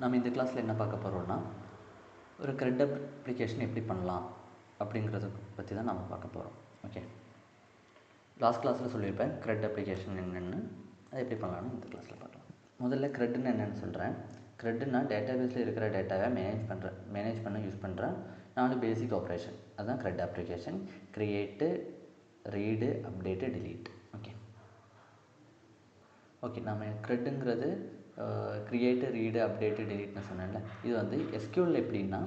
நம்ம இந்த கிளாஸில் என்ன பார்க்க போகிறோம்னா, ஒரு CRUD அப்ளிகேஷன் எப்படி பண்ணலாம் அப்படிங்கிறத பற்றி தான் நம்ம பார்க்க போகிறோம். ஓகே, லாஸ்ட் கிளாஸில் சொல்லியிருப்பேன் CRUD அப்ளிகேஷன் என்னென்னு, அது எப்படி பண்ணலான்னு இந்த கிளாஸில் பார்க்கலாம். முதல்ல CRUDன்னு என்னென்னு சொல்கிறேன். CRUDனா டேட்டாபேஸில் இருக்கிற டேட்டாவை மேனேஜ் பண்ண யூஸ் பண்ணுற 4 பேசிக் ஆப்ரேஷன். அதுதான் CRUD application. Create, read, update, delete. Okay, நம்ம CRUDங்கிறது க்ரியேட்டு, ரீடு, அப்டேட்டு, டிலீட்னு சொன்னேன்ல. இது வந்து SQL எப்படின்னா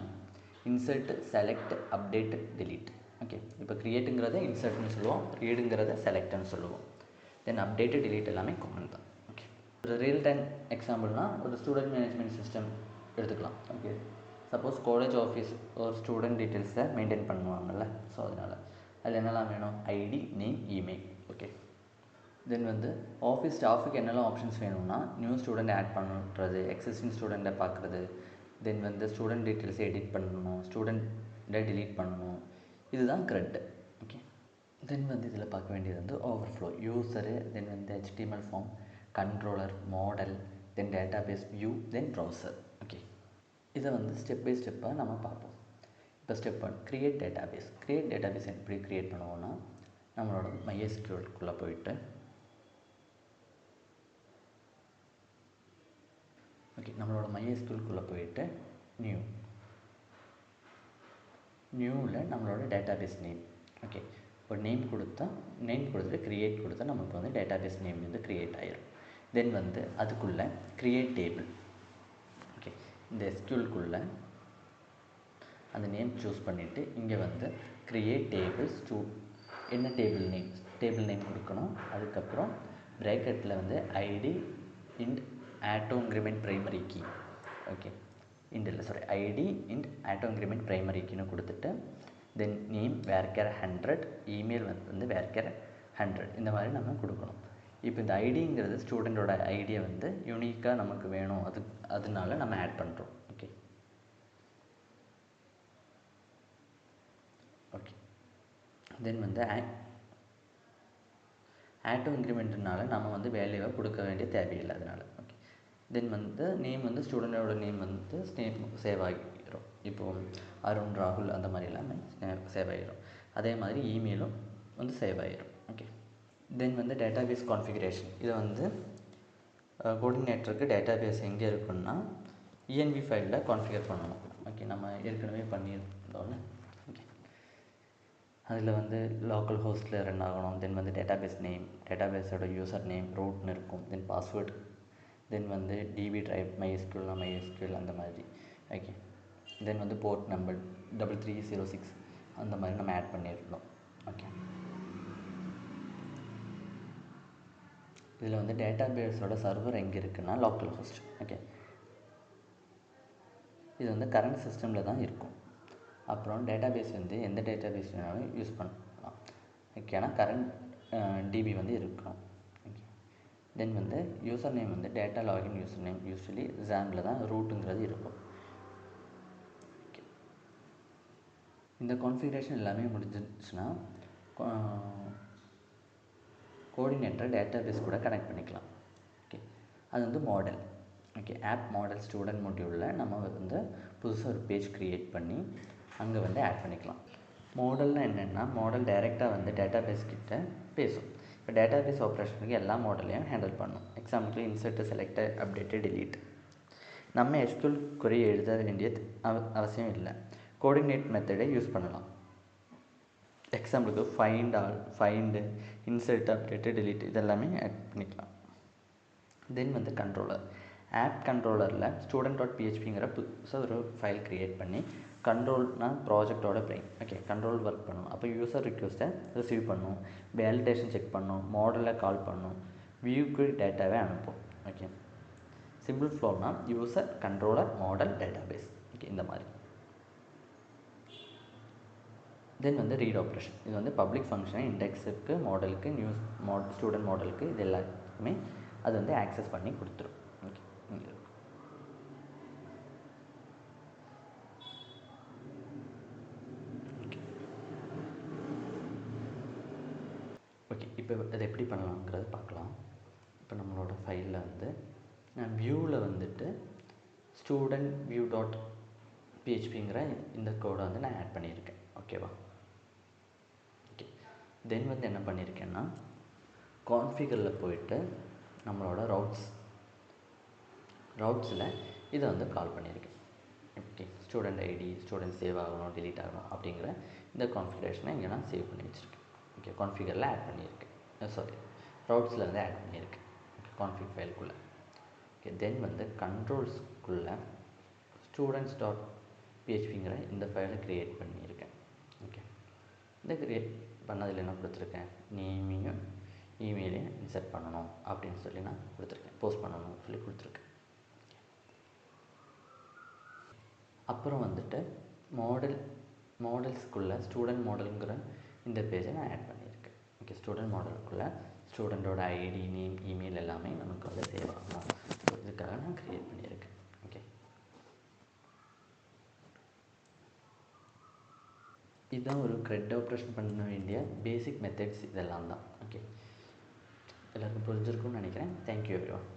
insert, select, update, delete. Okay, இப்போ க்ரியேட்டுங்கிறத இன்சர்ட்னு சொல்லுவோம், ரீடுங்கிறத செலக்ட்னு சொல்லுவோம். தென் அப்டேட்டு, டிலீட் எல்லாமே காமன் தான். ஓகே, ஒரு ரியல் டைம் எக்ஸாம்பிள்னால் ஒரு ஸ்டூடெண்ட் மேனேஜ்மெண்ட் சிஸ்டம் எடுத்துக்கலாம். ஓகே, சப்போஸ் காலேஜ் ஆஃபீஸ் ஒரு ஸ்டூடெண்ட் டீட்டெயில்ஸை மெயின்டைன் பண்ணுவாங்கள்ல, ஸோ அதனால் அதில் என்னெல்லாம் வேணும்? ID, name, email. Okay, then வந்து ஆஃபீஸ் ஸ்டாஃபுக்கு என்னெல்லாம் ஆப்ஷன்ஸ் வேணும்னா, நியூ ஸ்டூடெண்ட் ஆட் பண்ணுறது, எக்ஸிஸ்டிங் ஸ்டூடெண்ட்டை பார்க்குறது, தென் வந்து ஸ்டூடெண்ட் டீட்டெயில்ஸை எடிட் பண்ணணும், ஸ்டூடெண்ட்டை டிலீட் பண்ணணும். இதுதான் CRUD. ஓகே, தென் வந்து இதில் பார்க்க வேண்டியது வந்து ஓவர்ஃப்ளோ, யூஸரு, தென் வந்து HTML ஃபார்ம், கண்ட்ரோலர், மாடல், தென் டேட்டாபேஸ், வியூ, தென் ப்ரௌசர். ஓகே, இதை வந்து ஸ்டெப் பை ஸ்டெப்பாக நம்ம பார்ப்போம். இப்போ step 1, create database. Create database எப்படி க்ரியேட் பண்ணுவோன்னா, நம்மளோட MySQLக்குள்ளே போயிட்டு, ஓகே, நம்மளோட MySQLக்குள்ளே போயிட்டு நியூவில் நம்மளோட டேட்டாபேஸ் நேம். ஓகே, ஒரு நேம் கொடுத்துட்டு க்ரியேட் கொடுத்தா நமக்கு வந்து டேட்டாபேஸ் நேம் வந்து க்ரியேட் ஆகிடும். தென் வந்து அதுக்குள்ளே க்ரியேட் டேபிள். ஓகே, இந்த SQLக்குள்ளே அந்த நேம் சூஸ் பண்ணிவிட்டு இங்கே வந்து க்ரியேட் டேபிள்ஸ் என்ன டேபிள் நேம் கொடுக்கணும். அதுக்கப்புறம் ப்ராக்கெட்டில் வந்து ID int auto increment primary key. Okay, ID int auto increment primary கீன்னு கொடுத்துட்டு, தென் நேம் வேர்கேர் 100, இமெயில் வந்து வேர்கேர் 100. இந்த மாதிரி நம்ம கொடுக்கணும். இப்போ இந்த ஐடிங்கிறது ஸ்டூடெண்ட்டோட ஐடியை வந்து யூனிக்காக நமக்கு வேணும், அதனால நம்ம ஆட் பண்ணுறோம். ஓகே, தென் வந்து ஆட்டோ இன்க்ரிமெண்ட்னால நம்ம வந்து வேல்யூவை கொடுக்க வேண்டிய தேவையில்லை, அதனால். ஓகே, தென் வந்து நேம் வந்து ஸ்டூடெண்டோட நேம் வந்து சேவ் ஆகிடும். இப்போது அருண், ராகுல் அந்த மாதிரி எல்லாமே சேவ் ஆகிடும். அதே மாதிரி இமெயிலும் வந்து சேவ் ஆகிடும். ஓகே, தென் வந்து டேட்டாபேஸ் கான்ஃபிகரேஷன். இதை வந்து கோஆர்டினேட்டருக்கு டேட்டாபேஸ் எங்கே இருக்குன்னா ENV ஃபைலில் கான்ஃபிகர் பண்ணணும். ஓகே, நம்ம ஏற்கனவே பண்ணியிருந்தோம்ல. ஓகே, அதில் வந்து லோக்கல் ஹோஸ்ட்டில் ரன் ஆகணும். தென் வந்து டேட்டாபேஸ் நேம், டேட்டாபேஸோட யூசர் நேம், ரூட்னு இருக்கும். தென் பாஸ்வேர்டு, தென் வந்து DB ட்ரைவ், MySQL அந்த மாதிரி. ஓகே, தென் வந்து போர்ட் நம்பர் 3306 அந்த மாதிரி நம்ம ஆட் பண்ணியிருந்தோம். ஓகே, இதில் வந்து டேட்டாபேஸோட சர்வர் எங்கே இருக்குன்னா லோக்கல் ஹோஸ்ட். ஓகே, இது வந்து கரண்ட் சிஸ்டமில் தான் இருக்கும். அப்புறம் டேட்டாபேஸ் வந்து எந்த டேட்டாபேஸ் வேணாலும் யூஸ் பண்ணலாம். ஓகே, ஆனால் கரண்ட் DB வந்து இருக்கணும். ஓகே, தென் வந்து யூசர் நேம் வந்து data login user name, usually ஜாமில் தான் ரூட்டுங்கிறது இருக்கும். ஓகே, இந்த கான்ஃபிகரேஷன் எல்லாமே முடிஞ்சிருச்சுன்னா கோஆர்டினேட்டரை டேட்டாபேஸ் கூட கனெக்ட் பண்ணிக்கலாம். ஓகே, அது வந்து model. Okay, app model student மொடியூலில் நம்ம வந்து புதுசாக ஒரு பேஜ் க்ரியேட் பண்ணி அங்கே வந்து ஆட் பண்ணிக்கலாம். மாடல்னால் என்னென்னா, மாடல் டைரெக்டாக வந்து டேட்டாபேஸ் கிட்ட பேசும். இப்போ டேட்டாபேஸ் ஆப்ரேஷனுக்கு எல்லா மாடலையும் ஹேண்டில் பண்ணும். எக்ஸாம்பிளுக்கு இன்சர்ட்டு, செலக்ட், அப்டேட்டு, டிலீட். நம்ம SQL query எழுத வேண்டியது அவசியம் இல்லை. கோஆர்டினேட் மெத்தடை யூஸ் பண்ணலாம். எக்ஸாம்பிளுக்கு ஃபைண்டு, இன்சர்ட், அப்டேட்டு, டிலீட் இதெல்லாமே ஆட் பண்ணிக்கலாம். தென் வந்து கண்ட்ரோலர். ஆப் கண்ட்ரோலரில் student.phpங்கிற புதுசாக ஒரு ஃபைல் க்ரியேட் பண்ணி, கண்ட்ரோல்னால் ப்ராஜெக்டோட பிரெயின். ஓகே, கண்ட்ரோல் ஒர்க் பண்ணணும். அப்போ யூசர் ரிக்வெஸ்ட்டை ரிசீவ் பண்ணணும், வேலிடேஷன் செக் பண்ணணும், மாடலை கால் பண்ணணும், வியூக்கு டேட்டாவை அனுப்பும். ஓகே, சிம்பிள் ஃப்ளோனால் user, controller, model, database. Okay, இந்த மாதிரி. தென் வந்து ரீட் ஆப்ரேஷன். இது வந்து பப்ளிக் ஃபங்க்ஷனை இண்டெக்ஸுக்கு, மாடலுக்கு, ஸ்டூடெண்ட் மாடலுக்கு இது எல்லாத்துக்குமே அது வந்து ஆக்சஸ் பண்ணி கொடுத்துரும். ஓகே, ஓகே, இப்போ அதை எப்படி பண்ணலாங்கிறத பார்க்கலாம். இப்போ நம்மளோட ஃபைலில் வந்து நான் வியூவில் வந்துட்டு ஸ்டூடெண்ட் வியூ டாட் பிஹெச்பிங்கிற இந்த கோடை வந்து நான் ஆட் பண்ணியிருக்கேன். ஓகேவா? ஓகே. தென் வந்து என்ன பண்ணியிருக்கேன்னா, கான்ஃபிகரில் போயிட்டு நம்மளோட ரவுட்ஸில் இதை வந்து கால் பண்ணியிருக்கேன். Okay, student ID, student save ஆகணும், டிலீட் ஆகணும் அப்படிங்கிற இந்த கான்ஃபிகரேஷனை இங்கே நான் சேவ் பண்ணி வச்சுருக்கேன். ஓகே, கான்ஃபிகரில் ஆட் பண்ணியிருக்கேன். ரவுட்ஸில் வந்து ஆட் பண்ணியிருக்கேன். ஓகே, கான்ஃபிக் ஃபைலுக்குள்ளே. ஓகே, தென் வந்து கண்ட்ரோல்ஸ்க்குள்ளே ஸ்டூடெண்ட்ஸ் டாட் பிஹெச்பிங்கிற இந்த ஃபைலை க்ரியேட் பண்ணியிருக்கேன். ஓகே, இந்த க்ரியேட் பண்ணதில் என்ன கொடுத்துருக்கேன், நேமையும் இமெயிலையும் இன்சர்ட் பண்ணணும் அப்படின்னு சொல்லி நான் கொடுத்துருக்கேன். போஸ்ட் பண்ணணும்னு சொல்லி கொடுத்துருக்கேன். அப்புறம் வந்துட்டு மாடல்ஸ்க்குள்ளே ஸ்டூடெண்ட் மாடலுங்கிற இந்த பேஜை நான் ஆட் பண்ணியிருக்கேன். ஓகே, ஸ்டூடெண்ட் மாடலுக்குள்ளே ஸ்டூடெண்ட்டோட ஐடி, நேம், இமெயில் எல்லாமே நமக்கு வந்து சேவ் ஆகணும். ஸோ இதுக்காக நான் க்ரியேட் பண்ணியிருக்கேன். ஓகே, இதுதான் ஒரு க்ரெட் ஆப்ரேஷன் பண்ண வேண்டிய பேசிக் மெத்தட்ஸ் இதெல்லாம் தான். ஓகே, எல்லாருக்கும் புரிஞ்சிருக்கும்னு நினைக்கிறேன். Thank you everyone.